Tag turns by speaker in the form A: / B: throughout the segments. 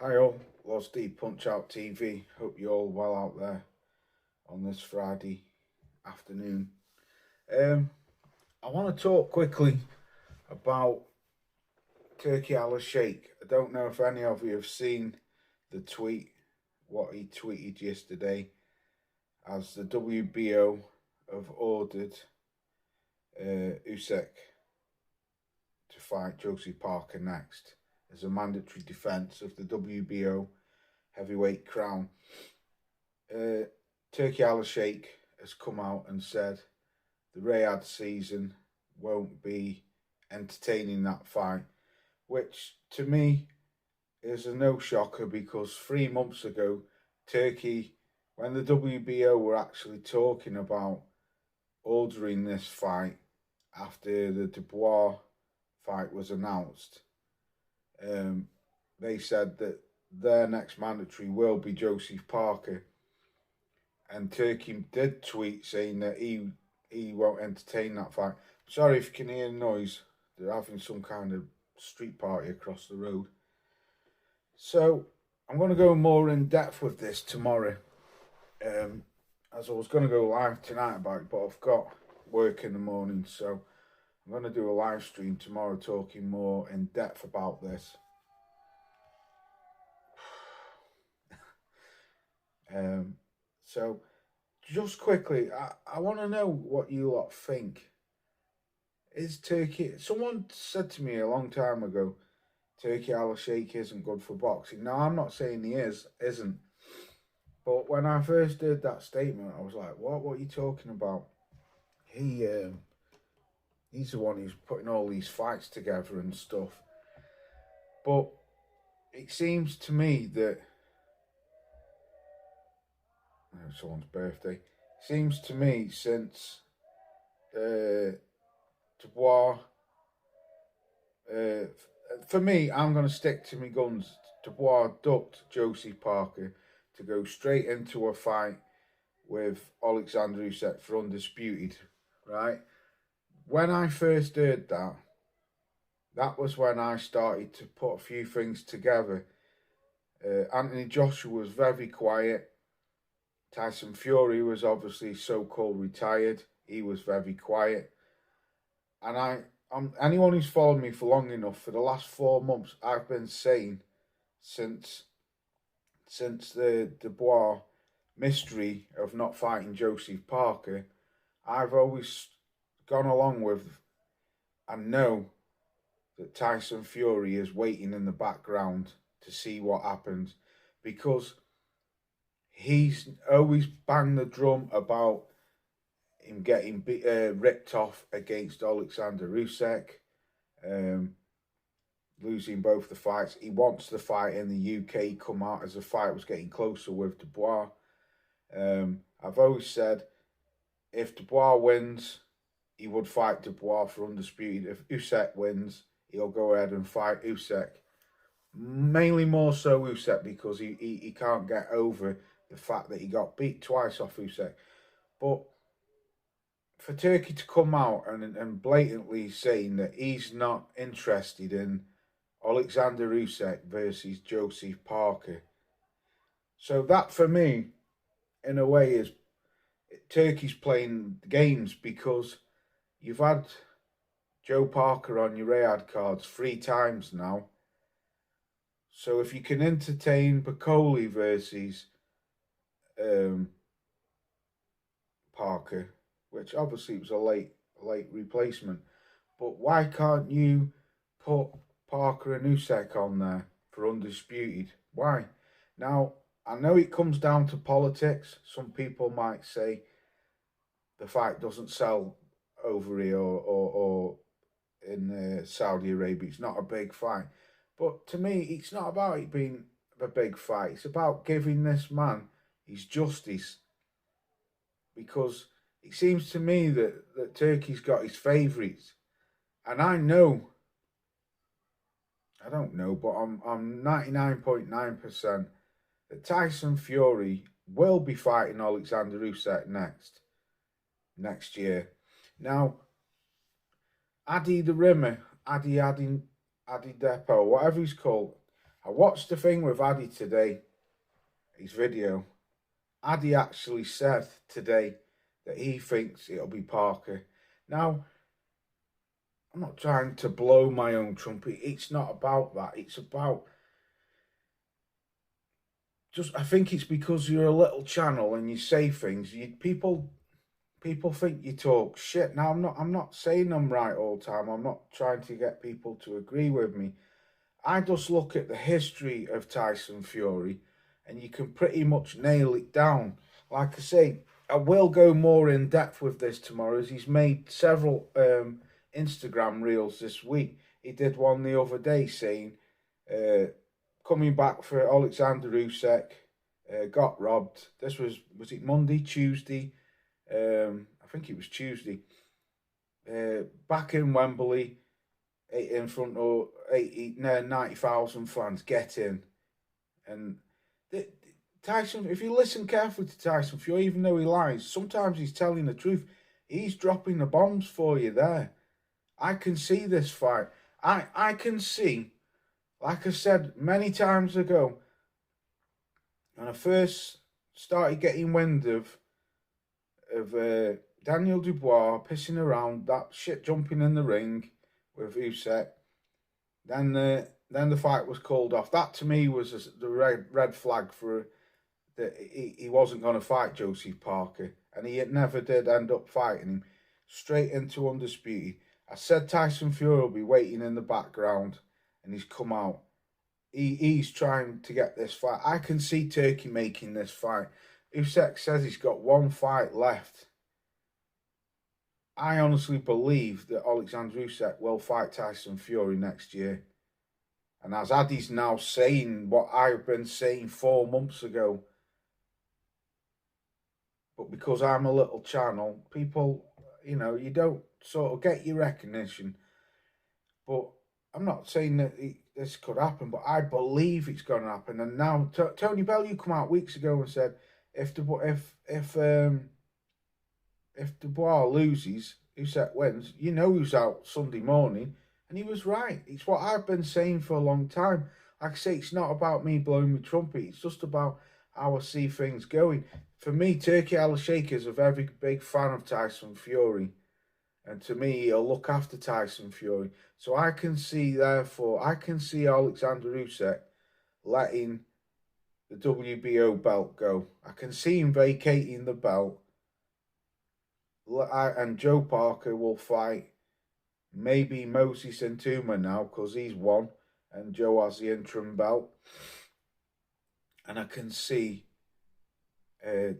A: Hi all, Lost D Punch Out TV. Hope you're all well out there on this Friday afternoon. Um, I want to talk quickly about Turkey Sheikh. I don't know if any of you have seen the tweet, what he tweeted yesterday, as the WBO have ordered Usyk to fight Josie Parker next as a mandatory defence of the WBO heavyweight crown. Turkey Sheikh has come out and said the Riyadh season won't be entertaining that fight, which to me is a no shocker because 3 months ago, Turkey, when the WBO were actually talking about ordering this fight after the Dubois fight was announced, they said that their next mandatory will be Joseph Parker. And Turkey did tweet saying that he won't entertain that fight. Sorry if you can hear noise. They're having some kind of street party across the road. So I'm going to go more in depth with this tomorrow. As I was going to go live tonight about it, but I've got work in the morning, so I'm going to do a live stream tomorrow talking more in depth about this. So just quickly, I want to know what you lot think. Is Turkey? Someone said to me a long time ago, Turkey Sheikh isn't good for boxing. Now I'm not saying he isn't. But when I first heard that statement, I was like, "What? What are you talking about?" He's the one who's putting all these fights together and stuff. But it seems to me that someone's birthday. Seems to me since Dubois. For me, I'm going to stick to my guns. Dubois ducked Josie Parker to go straight into a fight with Alexander Usyk for undisputed, right? When I first heard that, that was when I started to put a few things together. Anthony Joshua was very quiet. Tyson Fury was obviously so-called retired. He was very quiet. And anyone who's followed me for long enough, for the last 4 months, I've been saying since the Dubois mystery of not fighting Joseph Parker, I've always gone along with and know that Tyson Fury is waiting in the background to see what happens because he's always banged the drum about him getting ripped off against Alexander Usyk, losing both the fights. He wants the fight in the UK come out as the fight was getting closer with Dubois. I've always said if Dubois wins, he would fight Dubois for undisputed. If Usyk wins, he'll go ahead and fight Usyk. Mainly more so Usyk because he can't get over the fact that he got beat twice off Usyk. But for Turkey to come out and blatantly saying that he's not interested in Alexander Usyk versus Joseph Parker. So that for me, in a way, is Turkey's playing games because you've had Joe Parker on your Riyadh cards 3 times now. So if you can entertain Bacoli versus Parker, which obviously was a late replacement, but why can't you put Parker and Usyk on there for undisputed? Why? Now I know it comes down to politics. Some people might say the fight doesn't sell over here or in Saudi Arabia. It's not a big fight. But to me, it's not about it being a big fight. It's about giving this man his justice. Because it seems to me that Turkey's got his favourites. And I don't know, but I'm 99.9% that Tyson Fury will be fighting Alexander Usyk next year. Now, Adi the Rimmer, Adi Depo, whatever he's called, I watched the thing with Addy today, his video. Addy actually said today that he thinks it'll be Parker. Now, I'm not trying to blow my own trumpet. It's not about that. It's about I think it's because you're a little channel and you say things. People think you talk shit. Now I'm not saying I'm right all the time. I'm not trying to get people to agree with me. I just look at the history of Tyson Fury and you can pretty much nail it down. Like I say, I will go more in depth with this tomorrow, as he's made several Instagram reels this week. He did one the other day saying, coming back for Alexander Usyk, got robbed. This was it Monday, Tuesday? I think it was Tuesday. Back in Wembley, in front of 90,000 fans, get in. And Tyson, if you listen carefully to Tyson Fury, even though he lies, sometimes he's telling the truth. He's dropping the bombs for you there. I can see this fight. I can see, like I said many times ago, when I first started getting wind of Daniel Dubois pissing around, that shit jumping in the ring with Usyk, then the fight was called off. That to me was the red flag for that he wasn't going to fight Joseph Parker, and he never did end up fighting him. Straight into undisputed. I said Tyson Fury will be waiting in the background, and he's come out. He's trying to get this fight. I can see Turkey making this fight. Usyk says he's got one fight left. I honestly believe that Alexander Usyk will fight Tyson Fury next year. And as Addy's now saying what I've been saying 4 months ago, but because I'm a little channel, people, you don't sort of get your recognition. But I'm not saying that this could happen, but I believe it's going to happen. And now Tony Bellew come out weeks ago and said if Dubois loses, Usyk wins, who's out Sunday morning. And he was right. It's what I've been saying for a long time. Like I say, it's not about me blowing my trumpet. It's just about how I see things going. For me, Turki Al-Sheikh is a very big fan of Tyson Fury. And to me, he'll look after Tyson Fury. So I can see Alexander Usyk letting the WBO belt go. I can see him vacating the belt. And Joe Parker will fight maybe Moses Ntuma now, because he's won and Joe has the interim belt. And I can see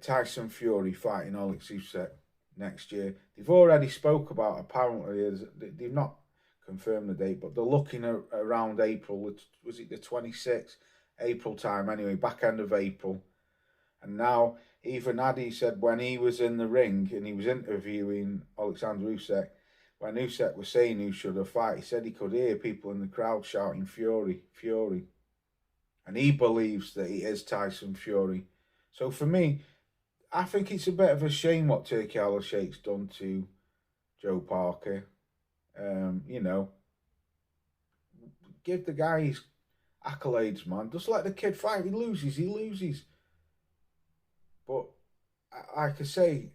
A: Tyson Fury fighting Alex Usyk next year. They've already spoke about, apparently, they've not confirmed the date, but they're looking around April. Was it the 26th? April time anyway, back end of April. And now even Addy said when he was in the ring and he was interviewing Alexander Usyk, when Usyk was saying who should have fight, he said he could hear people in the crowd shouting Fury, Fury. And he believes that he is Tyson Fury. So for me, I think it's a bit of a shame what Turki Al-Sheikh's done to Joe Parker. Give the guy his accolades, man. Just let the kid fight. He loses. But like I say,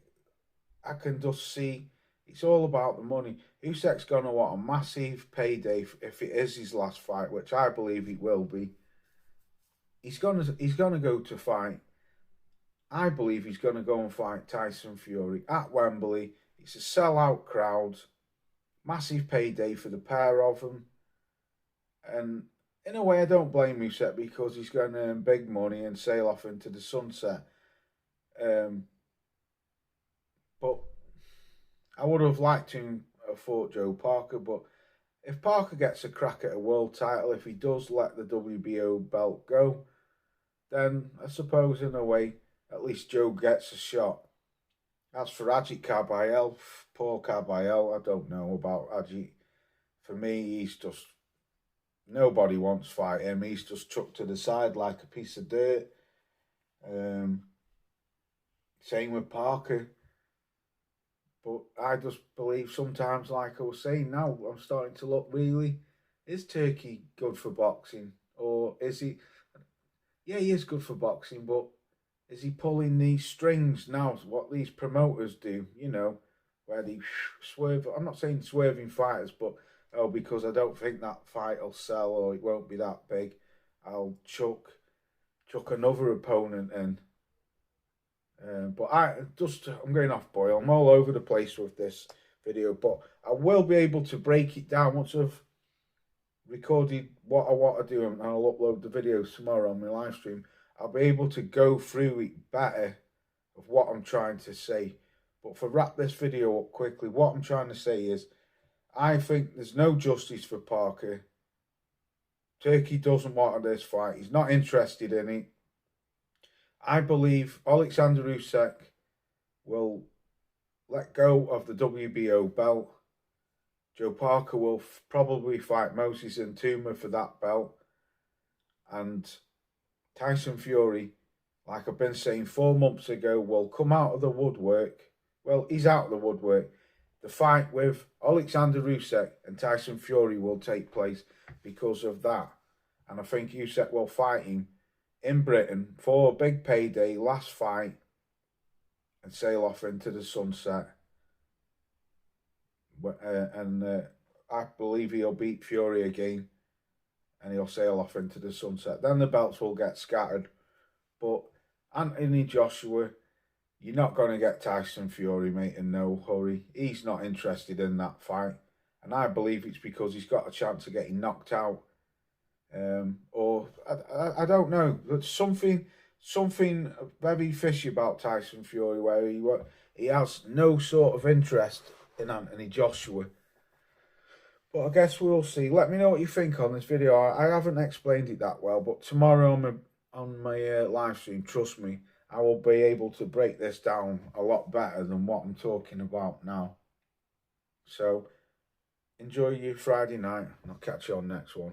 A: I can just see it's all about the money. Usyk's going to want a massive payday if it is his last fight, which I believe it will be. He's going to go to fight. I believe he's going to go and fight Tyson Fury at Wembley. It's a sellout crowd. Massive payday for the pair of them. And in a way, I don't blame Usyk because he's going to earn big money and sail off into the sunset. But I would have liked to have fought Joe Parker. But if Parker gets a crack at a world title, if he does let the WBO belt go, then I suppose in a way, at least Joe gets a shot. As for Ajit Kabayel, poor Kabayel, I don't know about Ajit. For me, he's just, nobody wants to fight him. He's just chucked to the side like a piece of dirt. Same with Parker. But I just believe sometimes, like I was saying now, I'm starting to look really, is Turkey good for boxing? Or is he? Yeah, he is good for boxing, but is he pulling these strings now? What these promoters do, where they swerve. I'm not saying swerving fighters, but because I don't think that fight will sell or it won't be that big, I'll chuck another opponent in. But I'm going off boil. I'm all over the place with this video, but I will be able to break it down once I've recorded what I want to do, and I'll upload the videos tomorrow on my live stream. I'll be able to go through it better of what I'm trying to say. But for wrap this video up quickly, what I'm trying to say is I think there's no justice for Parker. Turkey doesn't want this fight. He's not interested in it. I believe Alexander Usyk will let go of the WBO belt. Joe Parker will probably fight Moses Ntuma for that belt. And Tyson Fury, like I've been saying 4 months ago, will come out of the woodwork. Well, he's out of the woodwork. The fight with Alexander Usyk and Tyson Fury will take place because of that. And I think Usyk will fight him in Britain for a big payday, last fight, and sail off into the sunset. I believe he'll beat Fury again and he'll sail off into the sunset. Then the belts will get scattered. But Anthony Joshua, you're not going to get Tyson Fury, mate, in no hurry. He's not interested in that fight. And I believe it's because he's got a chance of getting knocked out. Or I don't know. But something very fishy about Tyson Fury, where he has no sort of interest in Anthony Joshua. But I guess we'll see. Let me know what you think on this video. I haven't explained it that well, but tomorrow on my live stream, trust me, I will be able to break this down a lot better than what I'm talking about now. So enjoy your Friday night, and I'll catch you on next one.